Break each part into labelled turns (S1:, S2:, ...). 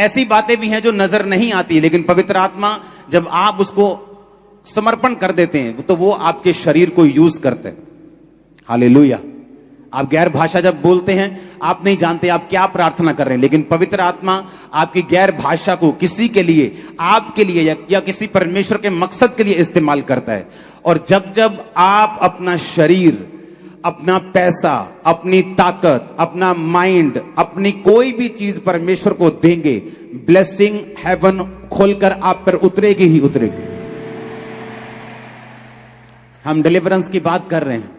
S1: ऐसी बातें भी हैं जो नजर नहीं आती, लेकिन पवित्र आत्मा जब आप उसको समर्पण कर देते हैं तो वो आपके शरीर को यूज करते हैं। हालेलुया। आप गैर भाषा जब बोलते हैं, आप नहीं जानते आप क्या प्रार्थना कर रहे हैं, लेकिन पवित्र आत्मा आपकी गैर भाषा को किसी के लिए, आपके लिए या किसी परमेश्वर के मकसद के लिए इस्तेमाल करता है। और जब जब आप अपना शरीर, अपना पैसा, अपनी ताकत, अपना माइंड, अपनी कोई भी चीज परमेश्वर को देंगे, ब्लेसिंग हेवन खोलकर आप पर उतरेगी ही उतरेगी। हम डिलीवरेंस की बात कर रहे हैं,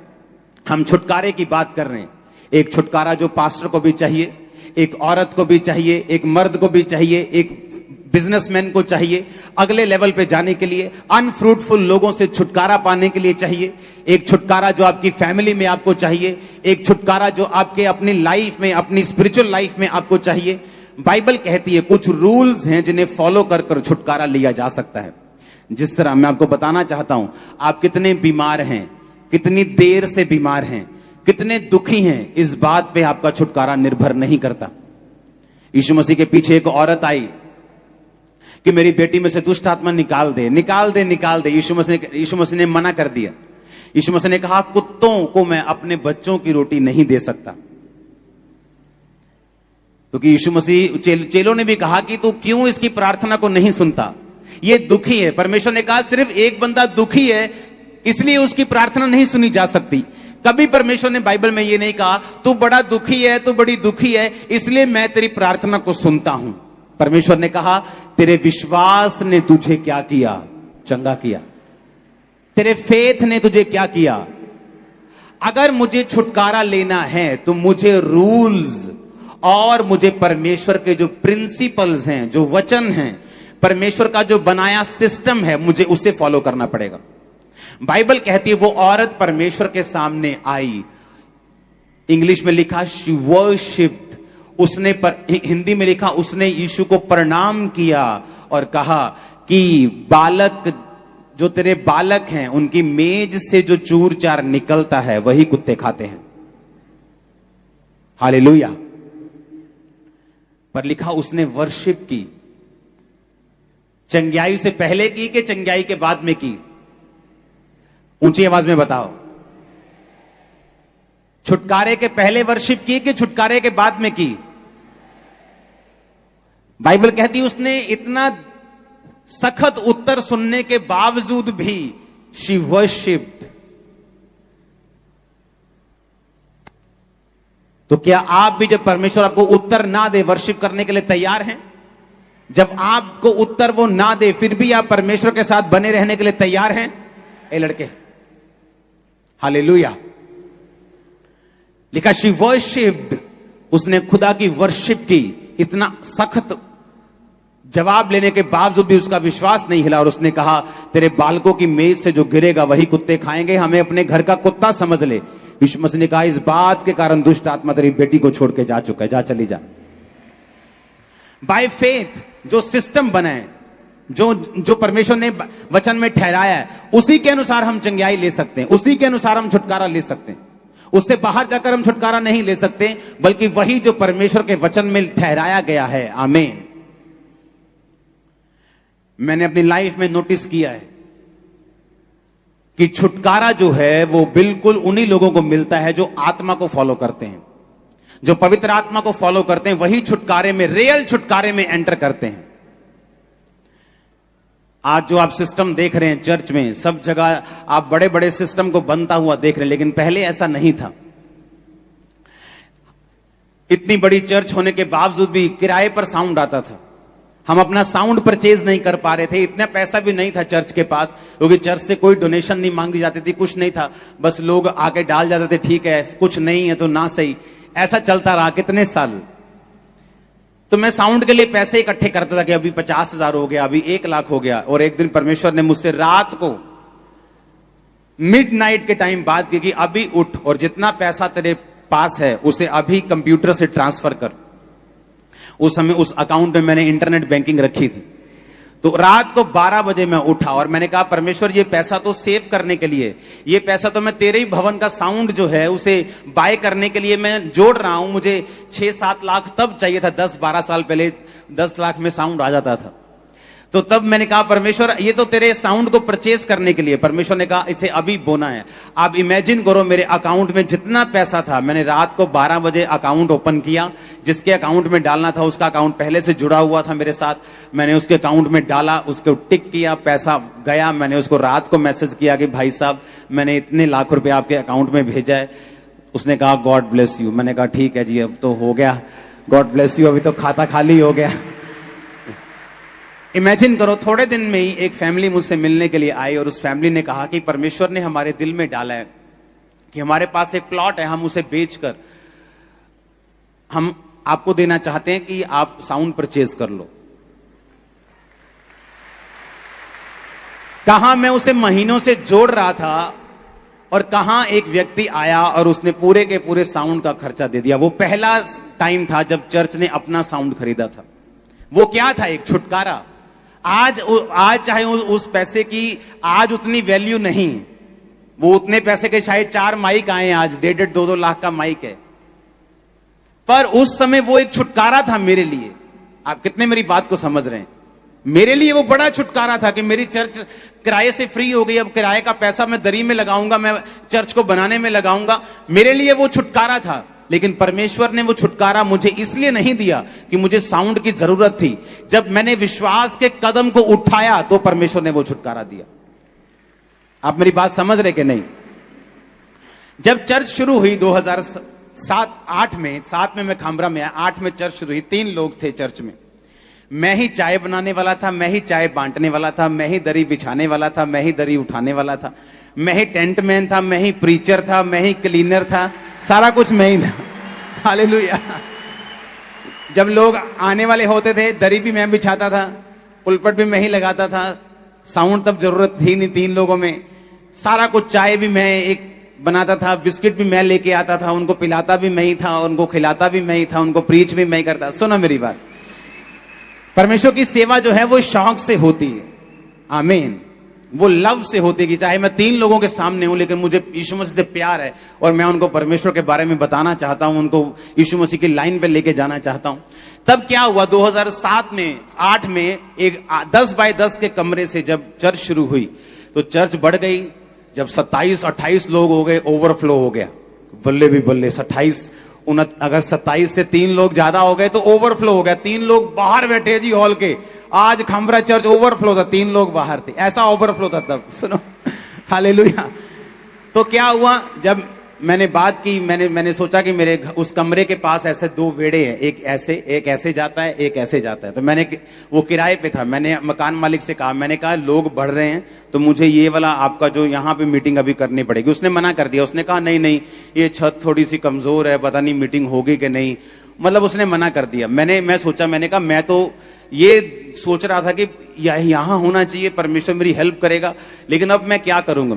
S1: हम छुटकारे की बात कर रहे हैं। एक छुटकारा जो पास्टर को भी चाहिए, एक औरत को भी चाहिए, एक मर्द को भी चाहिए, एक बिजनेसमैन को चाहिए अगले लेवल पे जाने के लिए, अनफ्रूटफुल लोगों से छुटकारा पाने के लिए चाहिए। एक छुटकारा जो आपकी फैमिली में आपको चाहिए, एक छुटकारा जो आपके अपनी लाइफ में, अपनी स्पिरिचुअल लाइफ में आपको चाहिए। बाइबल कहती है कुछ रूल्स हैं जिन्हें फॉलो कर छुटकारा लिया जा सकता है। जिस तरह मैं आपको बताना चाहता हूं, आप कितने बीमार हैं, कितनी देर से बीमार हैं, कितने दुखी हैं, इस बात पे आपका छुटकारा निर्भर नहीं करता। यीशु मसीह के पीछे एक औरत आई कि मेरी बेटी में से दुष्ट आत्मा निकाल दे, निकाल दे, निकाल दे। यीशु मसीह ने मना कर दिया। यीशु मसीह ने कहा कुत्तों को मैं अपने बच्चों की रोटी नहीं दे सकता। क्योंकि यीशु मसीह, चेलों ने भी कहा कि तू क्यों इसकी प्रार्थना को नहीं सुनता, ये दुखी है। परमेश्वर ने कहा सिर्फ एक बंदा दुखी है इसलिए उसकी प्रार्थना नहीं सुनी जा सकती। कभी परमेश्वर ने बाइबल में ये नहीं कहा तू बड़ा दुखी है, तू बड़ी दुखी है इसलिए मैं तेरी प्रार्थना को सुनता हूं। परमेश्वर ने कहा तेरे विश्वास ने तुझे क्या किया, चंगा किया। तेरे फेथ ने तुझे क्या किया। अगर मुझे छुटकारा लेना है तो मुझे रूल्स और मुझे परमेश्वर के जो प्रिंसिपल्स हैं, जो वचन हैं, परमेश्वर का जो बनाया सिस्टम है, मुझे उसे फॉलो करना पड़ेगा। बाइबल कहती है वो औरत परमेश्वर के सामने आई। इंग्लिश में लिखा शी वर्शिप्ड, उसने हिंदी में लिखा उसने यीशु को प्रणाम किया और कहा कि बालक, जो तेरे बालक हैं उनकी मेज से जो चूर चार निकलता है वही कुत्ते खाते हैं। हालेलुया। पर लिखा उसने वर्शिप की। चंगियाई से पहले की कि चंगियाई के बाद में की? ऊंची आवाज में बताओ। छुटकारे के पहले वर्शिप की कि छुटकारे के बाद में की? बाइबल कहती है उसने इतना सख्त उत्तर सुनने के बावजूद भी शी वर्शिप्ड। तो क्या आप भी जब परमेश्वर आपको उत्तर ना दे वर्शिप करने के लिए तैयार हैं? जब आपको उत्तर वो ना दे फिर भी आप परमेश्वर के साथ बने रहने के लिए तैयार हैं? ए लड़के, हालेलुया। लिखा शी वर्शिप्ड, उसने खुदा की वर्शिप की। इतना सख्त जवाब लेने के बावजूद भी उसका विश्वास नहीं हिला और उसने कहा तेरे बालकों की मेज से जो गिरेगा वही कुत्ते खाएंगे, हमें अपने घर का कुत्ता समझ ले। यीशु मसीह ने कहा इस बात के कारण दुष्ट आत्मा तेरी बेटी को छोड़ के जा चुका है, जा चली जा। बाय फेथ जो सिस्टम बना है, जो परमेश्वर ने वचन में ठहराया है, उसी के अनुसार हम चंगियाई ले सकते हैं, उसी के अनुसार हम छुटकारा ले सकते हैं। उससे बाहर जाकर हम छुटकारा नहीं ले सकते, बल्कि वही जो परमेश्वर के वचन में ठहराया गया है। आमीन। मैंने अपनी लाइफ में नोटिस किया है कि छुटकारा जो है वो बिल्कुल उन्हीं लोगों को मिलता है जो आत्मा को फॉलो करते हैं, जो पवित्र आत्मा को फॉलो करते हैं, वही छुटकारे में, रियल छुटकारे में एंटर करते हैं। आज जो आप सिस्टम देख रहे हैं चर्च में, सब जगह आप बड़े बड़े सिस्टम को बनता हुआ देख रहे हैं, लेकिन पहले ऐसा नहीं था। इतनी बड़ी चर्च होने के बावजूद भी किराए पर साउंड आता था। हम अपना साउंड परचेज नहीं कर पा रहे थे, इतना पैसा भी नहीं था चर्च के पास, क्योंकि चर्च से कोई डोनेशन नहीं मांगी जाती थी, कुछ नहीं था, बस लोग आके डाल जाते थे, ठीक है कुछ नहीं है तो ना सही। ऐसा चलता रहा कितने साल। तो मैं साउंड के लिए पैसे इकट्ठे करता था कि अभी 50,000 हो गया, अभी 1 लाख हो गया। और एक दिन परमेश्वर ने मुझसे रात को मिडनाइट के टाइम बात की कि अभी उठ और जितना पैसा तेरे पास है उसे अभी कंप्यूटर से ट्रांसफर कर। उस समय उस अकाउंट में मैंने इंटरनेट बैंकिंग रखी थी। तो रात को 12 बजे मैं उठा और मैंने कहा परमेश्वर ये पैसा तो सेव करने के लिए, ये पैसा तो मैं तेरे ही भवन का साउंड जो है उसे बाय करने के लिए मैं जोड़ रहा हूं। मुझे 6-7 लाख तब चाहिए था, 10-12 साल पहले 10 लाख में साउंड आ जाता था। तो तब मैंने कहा परमेश्वर ये तो तेरे साउंड को परचेज करने के लिए। परमेश्वर ने कहा इसे अभी बोना है। आप इमेजिन करो मेरे अकाउंट में जितना पैसा था, मैंने रात को 12 बजे अकाउंट ओपन किया, जिसके अकाउंट में डालना था उसका अकाउंट पहले से जुड़ा हुआ था मेरे साथ, मैंने उसके अकाउंट में डाला, उसको टिक किया, पैसा गया। मैंने उसको रात को मैसेज किया कि भाई साहब मैंने इतने लाख रुपए आपके अकाउंट में भेजा है। उसने कहा गॉड ब्लेस यू। मैंने कहा ठीक है जी, अब तो हो गया, गॉड ब्लेस यू, अभी तो खाता खाली हो गया। इमेजिन करो थोड़े दिन में ही एक फैमिली मुझसे मिलने के लिए आई और उस फैमिली ने कहा कि परमेश्वर ने हमारे दिल में डाला है कि हमारे पास एक प्लॉट है, हम उसे बेचकर हम आपको देना चाहते हैं कि आप साउंड परचेज कर लो। कहां मैं उसे महीनों से जोड़ रहा था और कहां एक व्यक्ति आया और उसने पूरे के पूरे साउंड का खर्चा दे दिया। वो पहला टाइम था जब चर्च ने अपना साउंड खरीदा था। वो क्या था? एक छुटकारा। आज चाहे उस पैसे की आज उतनी वैल्यू नहीं, वो उतने पैसे के शायद 4 माइक आए, आज 1.5-2 लाख का माइक है, पर उस समय वो एक छुटकारा था मेरे लिए। आप कितने मेरी बात को समझ रहे हैं? मेरे लिए वो बड़ा छुटकारा था कि मेरी चर्च किराए से फ्री हो गई, अब किराए का पैसा मैं दरी में लगाऊंगा, मैं चर्च को बनाने में लगाऊंगा। मेरे लिए वो छुटकारा था। लेकिन परमेश्वर ने वो छुटकारा मुझे इसलिए नहीं दिया कि मुझे साउंड की जरूरत थी। जब मैंने विश्वास के कदम को उठाया तो परमेश्वर ने वो छुटकारा दिया। आप मेरी बात समझ रहे कि नहीं? जब चर्च शुरू हुई 2007-8 में, 7 में मैं खामरा में आया, 8 में चर्च शुरू हुई। 3 लोग थे चर्च में। मैं ही चाय बनाने वाला था, मैं ही चाय बांटने वाला था, मैं ही दरी बिछाने वाला था, मैं ही दरी उठाने वाला था, मैं ही टेंट मैन था, मैं ही प्रीचर था, मैं ही क्लीनर था, सारा कुछ मैं ही था। हालेलुया। जब लोग आने वाले होते थे दरी भी मैं बिछाता था, पुलपट भी मैं ही लगाता था। साउंड तब जरूरत थी नहीं 3 लोगों में। सारा कुछ, चाय भी मैं एक बनाता था, बिस्किट भी मैं लेके आता था, उनको पिलाता भी मैं ही था, उनको खिलाता भी मैं ही था, उनको प्रीच भी मैं ही करता। सुनो मेरी बात, परमेश्वर की सेवा जो है वो शौक से होती है। आमीन। वो लव से होती है कि चाहे मैं 3 लोगों के सामने हूं, लेकिन मुझे यीशु मसीह से प्यार है और मैं उनको परमेश्वर के बारे में बताना चाहता हूं, उनको यीशु मसीह की लाइन पे लेके जाना चाहता हूं। तब क्या हुआ, 2007 में 8 में एक 10 बाय 10 के कमरे से जब चर्च शुरू हुई तो चर्च बढ़ गई। जब 27-28 लोग हो गए, ओवरफ्लो हो गया। बल्ले भी बल्ले, 28 अगर 27 से 3 लोग ज्यादा हो गए तो ओवरफ्लो हो गया। 3 लोग बाहर बैठे जी हॉल के। आज खमरा चर्च ओवरफ्लो था, 3 लोग बाहर थे, ऐसा ओवरफ्लो था तब। सुनो, हालेलुया। तो क्या हुआ, जब मैंने बात की, मैंने सोचा कि मेरे उस कमरे के पास ऐसे 2 वेड़े हैं, एक ऐसे जाता है, एक ऐसे जाता है। तो मैंने, वो किराए पे था, मैंने मकान मालिक से कहा, मैंने कहा लोग बढ़ रहे हैं तो मुझे ये वाला आपका जो यहाँ पे मीटिंग अभी करनी पड़ेगी। उसने मना कर दिया। उसने कहा नहीं ये छत थोड़ी सी कमजोर है, पता नहीं मीटिंग होगी कि नहीं, मतलब उसने मना कर दिया। मैं सोचा, मैंने कहा मैं तो ये सोच रहा था कि यहां होना चाहिए, परमेश्वर मेरी हेल्प करेगा, लेकिन अब मैं क्या करूंगा।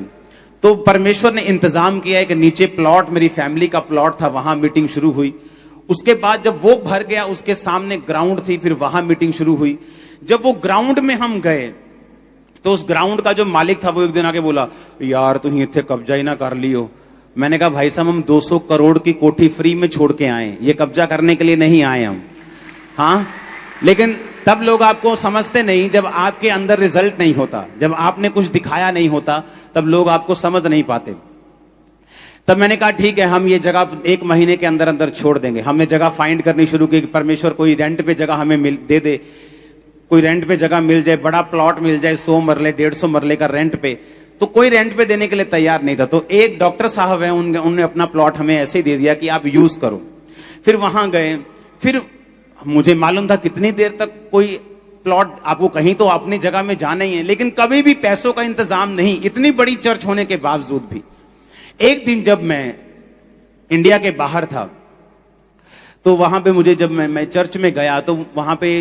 S1: तो परमेश्वर ने इंतजाम किया है कि नीचे प्लॉट, मेरी फैमिली का प्लॉट था, वहां मीटिंग शुरू हुई। उसके बाद जब वो भर गया, उसके सामने ग्राउंड थी, फिर वहां मीटिंग शुरू हुई। जब वो ग्राउंड में हम गए तो उस ग्राउंड का जो मालिक था वो एक दिन आके बोला, यार तुम इतने कब्जा ही ना कर लियो। मैंने कहा भाई साहब हम 200 करोड़ की कोठी फ्री में छोड़ के आए, ये कब्जा करने के लिए नहीं आए हम। हाँ, लेकिन तब लोग आपको समझते नहीं, जब आपके अंदर रिजल्ट नहीं होता, जब आपने कुछ दिखाया नहीं होता, तब लोग आपको समझ नहीं पाते। तब मैंने कहा ठीक है, हम ये जगह 1 महीने के अंदर अंदर छोड़ देंगे। हमने जगह फाइंड करनी शुरू की, परमेश्वर कोई रेंट पे जगह हमें दे दे, कोई रेंट पे जगह मिल जाए, बड़ा प्लॉट मिल जाए, 100 मरले 150 मरले का रेंट पे। तो कोई रेंट पे देने के लिए तैयार नहीं था। तो एक डॉक्टर साहब है, उन्होंने अपना प्लॉट हमें ऐसे ही दे दिया कि आप यूज करो। फिर वहां गए, फिर मुझे मालूम था कितनी देर तक कोई प्लॉट, आपको कहीं तो अपनी जगह में जाना ही है, लेकिन कभी भी पैसों का इंतजाम नहीं, इतनी बड़ी चर्च होने के बावजूद भी। एक दिन जब मैं इंडिया के बाहर था तो वहां पे मुझे, जब मैं चर्च में गया तो वहां पे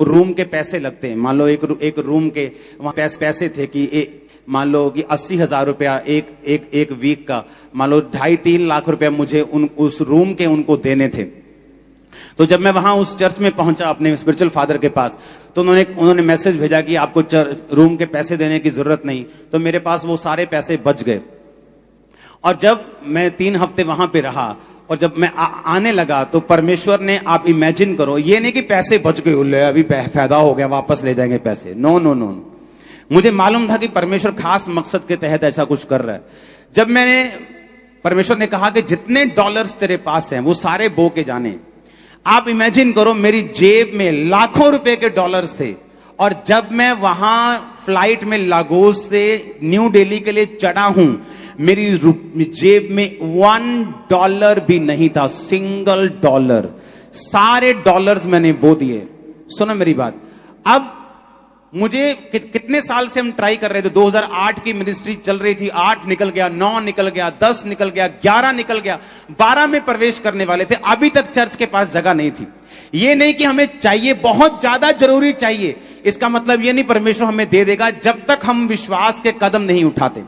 S1: रूम के पैसे लगते हैं। मान लो एक रूम के वहां पैसे थे कि मान लो कि 80,000 रुपया एक वीक का, मान लो 2.5-3 लाख रुपया मुझे उस रूम के उनको देने थे। तो जब मैं वहां उस चर्च में पहुंचा अपने स्पिरिचुअल फादर के पास, तो उन्होंने मैसेज भेजा कि आपको रूम के पैसे देने की जरूरत नहीं। तो मेरे पास वो सारे पैसे बच गए। और जब मैं 3 हफ्ते वहां पे रहा और जब मैं आने लगा तो परमेश्वर ने, आप इमेजिन करो, ये नहीं कि पैसे बच गए, ले अभी फायदा हो गया वापस ले जाएंगे पैसे, नो नो नो। मुझे मालूम था कि परमेश्वर खास मकसद के तहत ऐसा कुछ कर रहा है। जब मैंने, परमेश्वर ने कहा कि जितने डॉलर्स तेरे पास हैं वो सारे बो के जाने। आप इमेजिन करो, मेरी जेब में लाखों रुपए के डॉलर्स थे, और जब मैं वहां फ्लाइट में लागोस से न्यू दिल्ली के लिए चढ़ा हूं, मेरी जेब में $1 भी नहीं था, सिंगल डॉलर। सारे डॉलर्स मैंने बो दिए। सुनो मेरी बात, अब मुझे कितने साल से हम ट्राई कर रहे थे, 2008 की मिनिस्ट्री चल रही थी, 8 निकल गया, 9 निकल गया, 10 निकल गया, 11 निकल गया, 12 में प्रवेश करने वाले थे, अभी तक चर्च के पास जगह नहीं थी। ये नहीं कि हमें चाहिए, बहुत ज्यादा जरूरी चाहिए, इसका मतलब ये नहीं परमेश्वर हमें दे देगा जब तक हम विश्वास के कदम नहीं उठाते।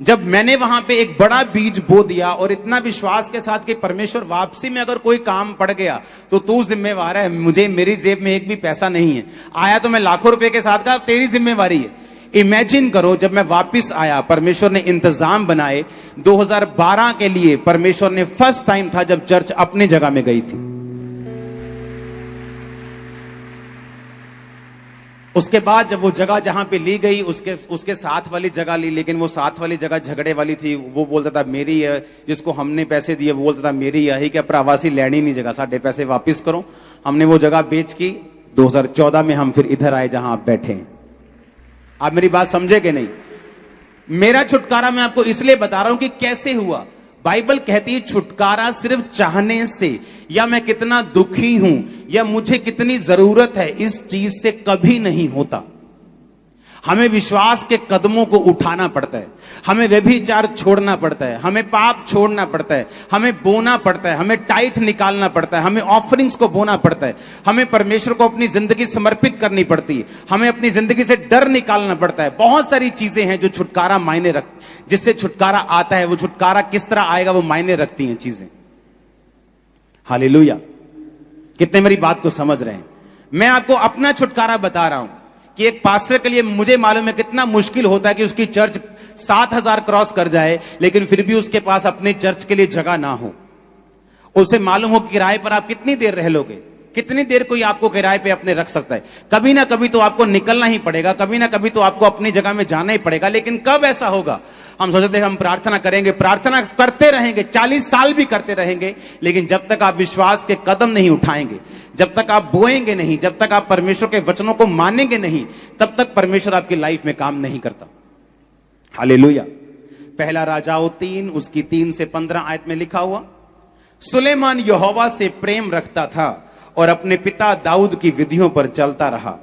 S1: जब मैंने वहां पे एक बड़ा बीज बो दिया और इतना विश्वास के साथ कि परमेश्वर वापसी में अगर कोई काम पड़ गया तो तू जिम्मेवार है, मुझे, मेरी जेब में एक भी पैसा नहीं है, आया तो मैं लाखों रुपए के साथ का, तेरी जिम्मेवारी है। इमेजिन करो, जब मैं वापस आया, परमेश्वर ने इंतजाम बनाए। 2012 के लिए परमेश्वर ने, फर्स्ट टाइम था जब चर्च अपनी जगह में गई थी। उसके बाद जब वो जगह जहां पे ली गई, उसके साथ वाली जगह ली, लेकिन वो साथ वाली जगह झगड़े वाली थी। वो बोलता था मेरी है, जिसको हमने पैसे दिए वो बोलता था मेरी है, क्या प्रवासी लैनी नहीं जगह, साढ़े पैसे वापस करो। हमने वो जगह बेच की। 2014 में हम फिर इधर आए जहां आप बैठे हैं। आप मेरी बात समझे कि नहीं? मेरा छुटकारा मैं आपको इसलिए बता रहा हूं कि कैसे हुआ। बाइबल कहती है छुटकारा सिर्फ चाहने से, या मैं कितना दुखी हूं, या मुझे कितनी जरूरत है, इस चीज से कभी नहीं होता। हमें विश्वास के कदमों को उठाना पड़ता है, हमें व्यभिचार छोड़ना पड़ता है, हमें पाप छोड़ना पड़ता है, हमें बोना पड़ता है, हमें टाइथ निकालना पड़ता है, हमें ऑफरिंग्स को बोना पड़ता है, हमें परमेश्वर को अपनी जिंदगी समर्पित करनी पड़ती है, हमें अपनी जिंदगी से डर निकालना पड़ता है। बहुत सारी चीजें हैं जो छुटकारा मायने रख, जिससे छुटकारा आता है। वो छुटकारा किस तरह आएगा वो मायने रखती हैं चीजें। हालेलुया। कितने मेरी बात को समझ रहे हैं? मैं आपको अपना छुटकारा बता रहा हूं कि एक पास्टर के लिए मुझे मालूम है कितना मुश्किल होता है कि उसकी चर्च 7,000 क्रॉस कर जाए, लेकिन फिर भी उसके पास अपने चर्च के लिए जगह ना हो। उसे मालूम हो किराए पर आप कितनी देर रह लोगे, कितनी देर कोई आपको किराए पे अपने रख सकता है। कभी ना कभी तो आपको निकलना ही पड़ेगा, कभी ना कभी तो आपको अपनी जगह में जाना ही पड़ेगा। लेकिन कब ऐसा होगा? हम सोचते हैं हम प्रार्थना करेंगे, प्रार्थना करते रहेंगे, 40 साल भी करते रहेंगे, लेकिन जब तक आप विश्वास के कदम नहीं उठाएंगे, जब तक आप बोएंगे नहीं, जब तक आप परमेश्वर के वचनों को मानेंगे नहीं, तब तक परमेश्वर आपकी लाइफ में काम नहीं करता। हालेलुया। पहला राजाओं 3 उसकी 3 से 15 आयत में लिखा हुआ, सुलेमान यहोवा से प्रेम रखता था और अपने पिता दाऊद की विधियों पर चलता रहा।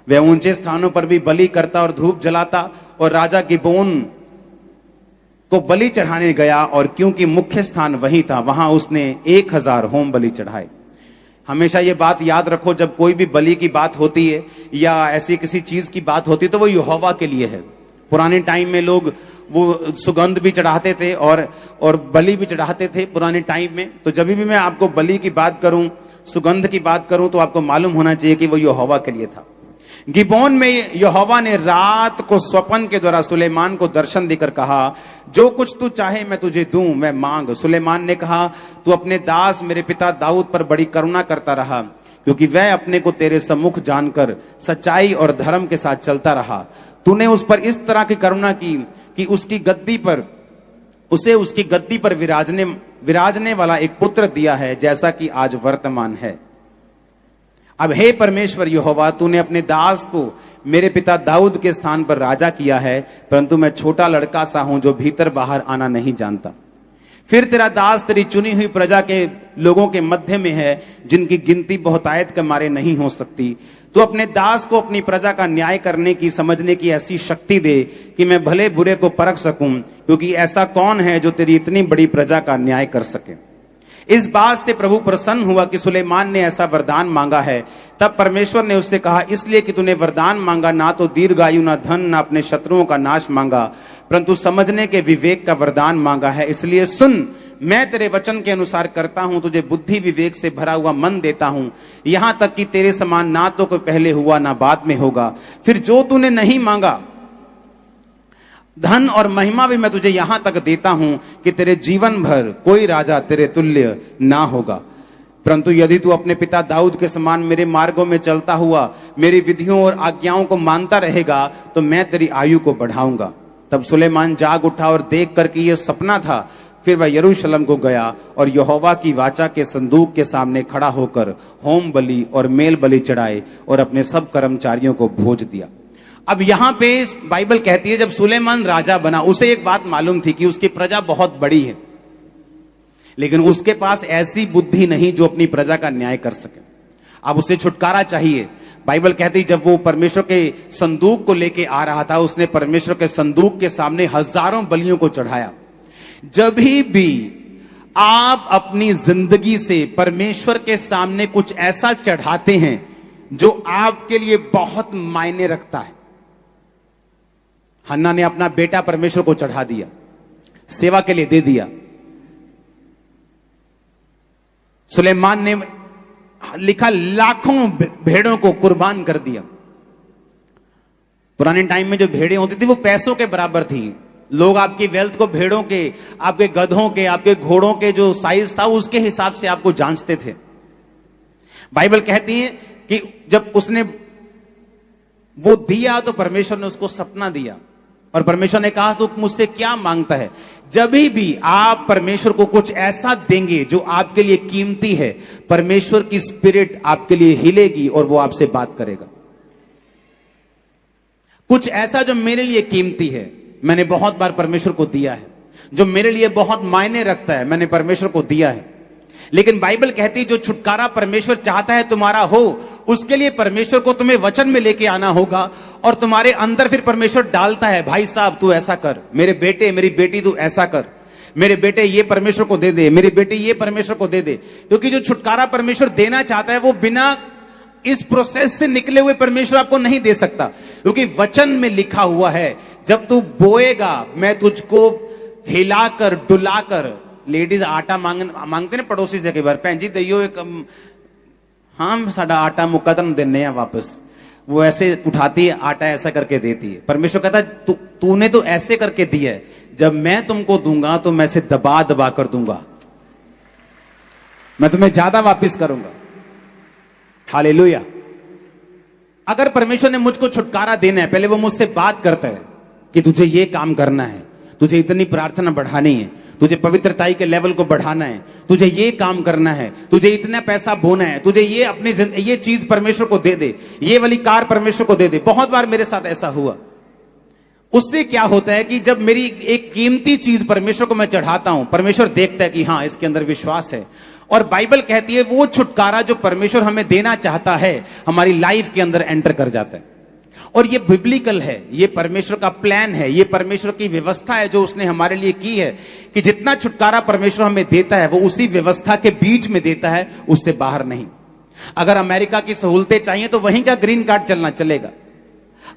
S1: वह ऊंचे स्थानों पर भी बलि करता और धूप जलाता, और राजा गिबोन को बलि चढ़ाने गया, और क्योंकि मुख्य स्थान वही था, वहां उसने 1000 होम बलि चढ़ाए। हमेशा ये बात याद रखो, जब कोई भी बलि की बात होती है या ऐसी किसी चीज की बात होती है तो वो यहोवा के लिए है। पुराने टाइम में लोग वो सुगंध भी चढ़ाते थे और बलि भी चढ़ाते थे पुराने टाइम में। तो जब भी मैं आपको बलि की बात करूं, सुगंध की बात करूं, तो आपको मालूम होना चाहिए कि वो यहोवा के लिए था। गिबोन में यहोवा ने रात को स्वप्न के द्वारा सुलेमान को दर्शन देकर कहा, जो कुछ तू चाहे मैं तुझे दूं, मैं मांग। सुलेमान ने कहा, तू अपने दास मेरे पिता दाऊद पर बड़ी करुणा करता रहा, क्योंकि वह अपने को तेरे सम्मुख जानकर सच्चाई और धर्म के साथ चलता रहा। तूने उस पर इस तरह की करुणा की कि उसकी गद्दी पर विराजने वाला एक पुत्र दिया है, जैसा कि आज वर्तमान है। अब हे परमेश्वर यहोवा, तूने अपने दास को मेरे पिता दाऊद के स्थान पर राजा किया है, परंतु मैं छोटा लड़का सा हूं जो भीतर बाहर आना नहीं जानता। फिर तेरा दास तेरी चुनी हुई प्रजा के लोगों के मध्य में है, जिनकी गिनती बहुतायत के मारे नहीं हो सकती। तू अपने दास को अपनी प्रजा का न्याय करने की, समझने की ऐसी शक्ति दे कि मैं भले बुरे को परख सकूं, क्योंकि ऐसा कौन है जो तेरी इतनी बड़ी प्रजा का न्याय कर सके। इस बात से प्रभु प्रसन्न हुआ कि सुलेमान ने ऐसा वरदान मांगा है। तब परमेश्वर ने उससे कहा, इसलिए कि तूने वरदान मांगा, ना तो दीर्घायु, ना धन, ना अपने शत्रुओं का नाश मांगा, परंतु समझने के विवेक का वरदान मांगा है। इसलिए सुन, मैं तेरे वचन के अनुसार करता हूं, तुझे बुद्धि विवेक से भरा हुआ मन देता हूं, यहां तक कि तेरे समान ना तो कोई पहले हुआ ना बाद में होगा। फिर जो तूने नहीं मांगा, धन और महिमा भी मैं तुझे यहां तक देता हूं कि तेरे जीवन भर कोई राजा तेरे तुल्य ना होगा। परंतु यदि तू अपने पिता दाऊद के समान मेरे मार्गों में चलता हुआ मेरी विधियों और आज्ञाओं को मानता रहेगा तो मैं तेरी आयु को बढ़ाऊंगा। तब सुलेमान जाग उठा और देख कर कि यह सपना था। फिर वह यरूशलेम को गया और यहोवा की वाचा के संदूक के सामने खड़ा होकर होम बलि और मेल बलि चढ़ाए और अपने सब कर्मचारियों को भोज दिया। अब यहां पे बाइबल कहती है जब सुलेमान राजा बना उसे एक बात मालूम थी कि उसकी प्रजा बहुत बड़ी है, लेकिन उसके पास ऐसी बुद्धि नहीं जो अपनी प्रजा का न्याय कर सके। अब उसे छुटकारा चाहिए। बाइबल कहती जब वो परमेश्वर के संदूक को लेके आ रहा था उसने परमेश्वर के संदूक के सामने हजारों बलियों को चढ़ाया। जब भी आप अपनी जिंदगी से परमेश्वर के सामने कुछ ऐसा चढ़ाते हैं जो आपके लिए बहुत मायने रखता है। हन्ना ने अपना बेटा परमेश्वर को चढ़ा दिया, सेवा के लिए दे दिया। सुलेमान ने लिखा लाखों भेड़ों को कुर्बान कर दिया। पुराने टाइम में जो भेड़ें होती थी वो पैसों के बराबर थी। लोग आपकी वेल्थ को भेड़ों के, आपके गधों के, आपके घोड़ों के जो साइज था उसके हिसाब से आपको जांचते थे। बाइबल कहती है कि जब उसने वो दिया तो परमेश्वर ने उसको सपना दिया और परमेश्वर ने कहा तू मुझसे क्या मांगता है। जब भी आप परमेश्वर को कुछ ऐसा देंगे जो आपके लिए कीमती है, परमेश्वर की स्पिरिट आपके लिए हिलेगी और वो आपसे बात करेगा। कुछ ऐसा जो मेरे लिए कीमती है, मैंने बहुत बार परमेश्वर को दिया है। जो मेरे लिए बहुत मायने रखता है, मैंने परमेश्वर को दिया है। लेकिन बाइबल कहती जो छुटकारा परमेश्वर चाहता है तुम्हारा हो, उसके लिए परमेश्वर को तुम्हें वचन में लेके आना होगा और तुम्हारे अंदर फिर परमेश्वर डालता है, भाई साहब तू ऐसा कर, मेरे बेटे मेरी बेटी तू ऐसा कर, मेरे बेटे ये परमेश्वर को दे दे, मेरी बेटी ये परमेश्वर को दे दे। क्योंकि जो छुटकारा परमेश्वर देना चाहता है वो बिना इस प्रोसेस से निकले हुए परमेश्वर आपको नहीं दे सकता। क्योंकि वचन में लिखा हुआ है जब तू बोएगा मैं तुझको हिलाकर डुलाकर, लेडीज आटा मांगते ने पड़ोसी से कई बार, भैन जी दइयो एक, हाँ साडा आटा मुक्का तुम देने वापस, वो ऐसे उठाती है आटा ऐसा करके देती है। परमेश्वर कहता है तूने तो ऐसे करके दिया है, जब मैं तुमको दूंगा तो मैं से दबा दबा कर दूंगा, मैं तुम्हें ज्यादा वापस करूंगा। हालेलुया। अगर परमेश्वर ने मुझको छुटकारा देना है, पहले वो मुझसे बात करता है कि तुझे ये काम करना है, तुझे इतनी प्रार्थना बढ़ानी है, तुझे पवित्रताई के लेवल को बढ़ाना है, तुझे ये काम करना है, तुझे इतना पैसा बोना है, तुझे ये अपनी ये चीज परमेश्वर को दे दे, ये वाली कार परमेश्वर को दे दे। बहुत बार मेरे साथ ऐसा हुआ। उससे क्या होता है कि जब मेरी एक कीमती चीज परमेश्वर को मैं चढ़ाता हूं, परमेश्वर देखता है कि हाँ इसके अंदर विश्वास है। और बाइबल कहती है वो छुटकारा जो परमेश्वर हमें देना चाहता है हमारी लाइफ के अंदर एंटर कर जाता है। और ये बिब्लिकल है, ये परमेश्वर का प्लान है, ये परमेश्वर की व्यवस्था है जो उसने हमारे लिए की है कि जितना छुटकारा परमेश्वर हमें देता है वो उसी व्यवस्था के बीच में देता है, उससे बाहर नहीं। अगर अमेरिका की सहूलतें चाहिए तो वहीं का ग्रीन कार्ड चलना चलेगा।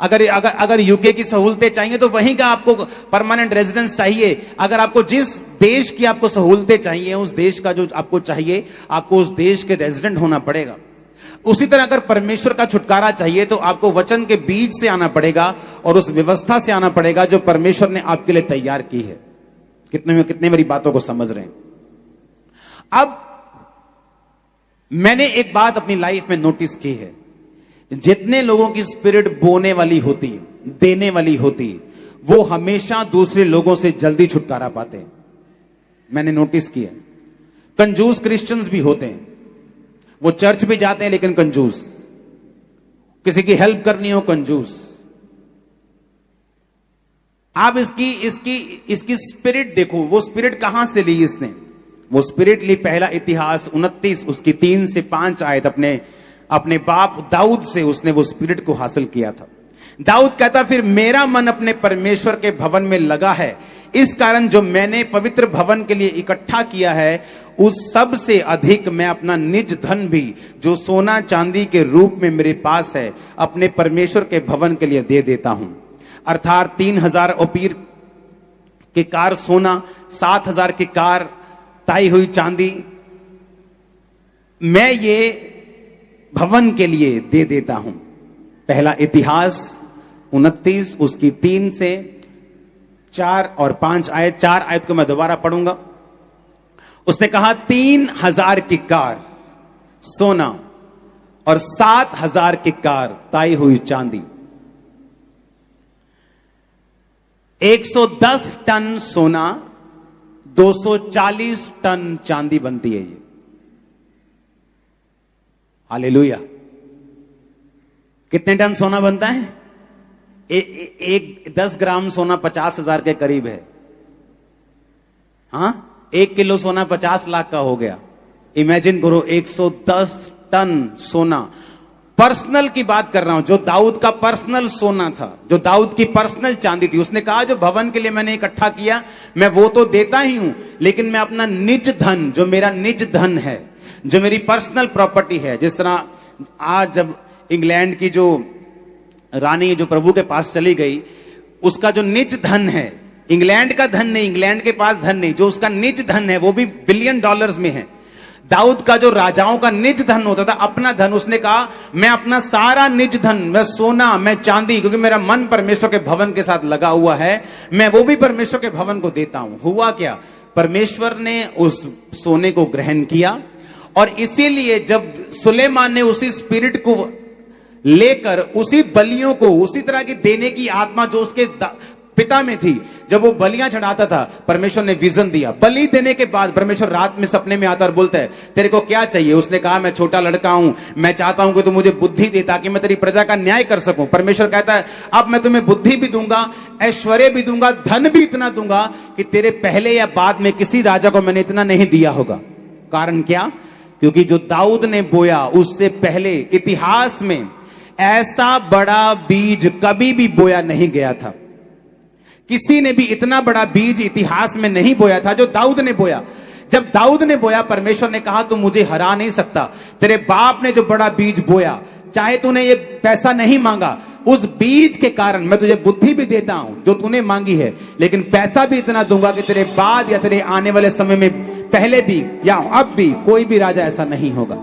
S1: अगर यूके की सहूलतें चाहिए तो वहीं का आपको परमानेंट रेजिडेंस चाहिए। अगर आपको जिस देश की आपको सहूलतें चाहिए, उस देश का जो आपको चाहिए, आपको उस देश के रेजिडेंट होना पड़ेगा। उसी तरह अगर परमेश्वर का छुटकारा चाहिए तो आपको वचन के बीच से आना पड़ेगा और उस व्यवस्था से आना पड़ेगा जो परमेश्वर ने आपके लिए तैयार की है। कितने मेरी बातों को समझ रहे हैं? अब मैंने एक बात अपनी लाइफ में नोटिस की है, जितने लोगों की स्पिरिट बोने वाली होती, देने वाली होती, वो हमेशा दूसरे लोगों से जल्दी छुटकारा पाते हैं। मैंने नोटिस किया। कंजूस क्रिश्चियंस भी होते हैं, वो चर्च भी जाते हैं लेकिन कंजूस, किसी की हेल्प करनी हो कंजूस। आप इसकी स्पिरिट देखो, वो स्पिरिट कहां से ली इसने? वो स्पिरिट ली पहला इतिहास 29 उसकी 3 से 5 आयत अपने बाप दाऊद से उसने वो स्पिरिट को हासिल किया था। दाऊद कहता फिर मेरा मन अपने परमेश्वर के भवन में लगा है, इस कारण जो मैंने पवित्र भवन के लिए इकट्ठा किया है उस सब से अधिक मैं अपना निज धन भी जो सोना चांदी के रूप में मेरे पास है अपने परमेश्वर के भवन के लिए दे देता हूं। अर्थात 3000 ओपीर के कार सोना, 7000 की कार ताई हुई चांदी मैं ये भवन के लिए दे देता हूं। पहला इतिहास 29 उसकी 3 से 4 और 5 आयत, 4 आयत को मैं दोबारा पढ़ूंगा। उसने कहा 3,000 किक्कार सोना और 7,000 किक्कार ताई हुई चांदी। 110 टन सोना, 240 टन चांदी बनती है ये। हालेलुया। कितने टन सोना बनता है? एक 10 ग्राम सोना 50,000 के करीब है। हां, 1 किलो सोना 50 लाख का हो गया। इमेजिन करो, 110 टन सोना। पर्सनल की बात कर रहा हूं, जो दाऊद का पर्सनल सोना था, जो दाऊद की पर्सनल चांदी थी। उसने कहा जो भवन के लिए मैंने इकट्ठा किया, मैं वो तो देता ही हूं, लेकिन मैं अपना निज धन, जो मेरा निज धन है, जो मेरी पर्सनल प्रॉपर्टी है, जिस तरह आज जब इंग्लैंड की जो रानी जो प्रभु के पास चली गई, उसका जो निज धन है, इंग्लैंड का धन नहीं, इंग्लैंड के पास धन नहीं, जो उसका निज धन है वो भी बिलियन डॉलर्स में है। दाऊद का जो राजाओं का निज धन होता था, अपना धन, उसने कहा मैं अपना सारा निज धन, मैं सोना, मैं चांदी, क्योंकि मेरा मन परमेश्वर के भवन के साथ लगा हुआ है, मैं वो भी परमेश्वर के भवन को देता हूं। हुआ क्या? परमेश्वर ने उस सोने को ग्रहण किया, और इसीलिए जब सुलेमान ने उसी स्पिरिट को लेकर उसी बलियों को, उसी तरह की देने की आत्मा जो उसके पिता में थी, जब वो बलियां चढ़ाता था, परमेश्वर ने विजन दिया। बलि देने के बाद परमेश्वर रात में सपने में आता और बोलता है तेरे को क्या चाहिए? उसने कहा मैं छोटा लड़का हूं, मैं चाहता हूं कि तू मुझे बुद्धि दे ताकि मैं तेरी प्रजा का न्याय कर सकूं। परमेश्वर कहता है अब मैं तुम्हें बुद्धि भी दूंगा, ऐश्वर्य भी दूंगा, धन भी इतना दूंगा कि तेरे पहले या बाद में किसी राजा को मैंने इतना नहीं दिया होगा। कारण क्या? क्योंकि जो दाऊद ने बोया, उससे पहले इतिहास में ऐसा बड़ा बीज कभी भी बोया नहीं गया था। किसी ने भी इतना बड़ा बीज इतिहास में नहीं बोया था जो दाऊद ने बोया। जब दाऊद ने बोया, परमेश्वर ने कहा तू मुझे हरा नहीं सकता। तेरे बाप ने जो बड़ा बीज बोया, चाहे तूने ये पैसा नहीं मांगा, उस बीज के कारण मैं तुझे बुद्धि भी देता हूं जो तूने मांगी है, लेकिन पैसा भी इतना दूंगा कि तेरे बाद या तेरे आने वाले समय में, पहले भी या अब भी, कोई भी राजा ऐसा नहीं होगा।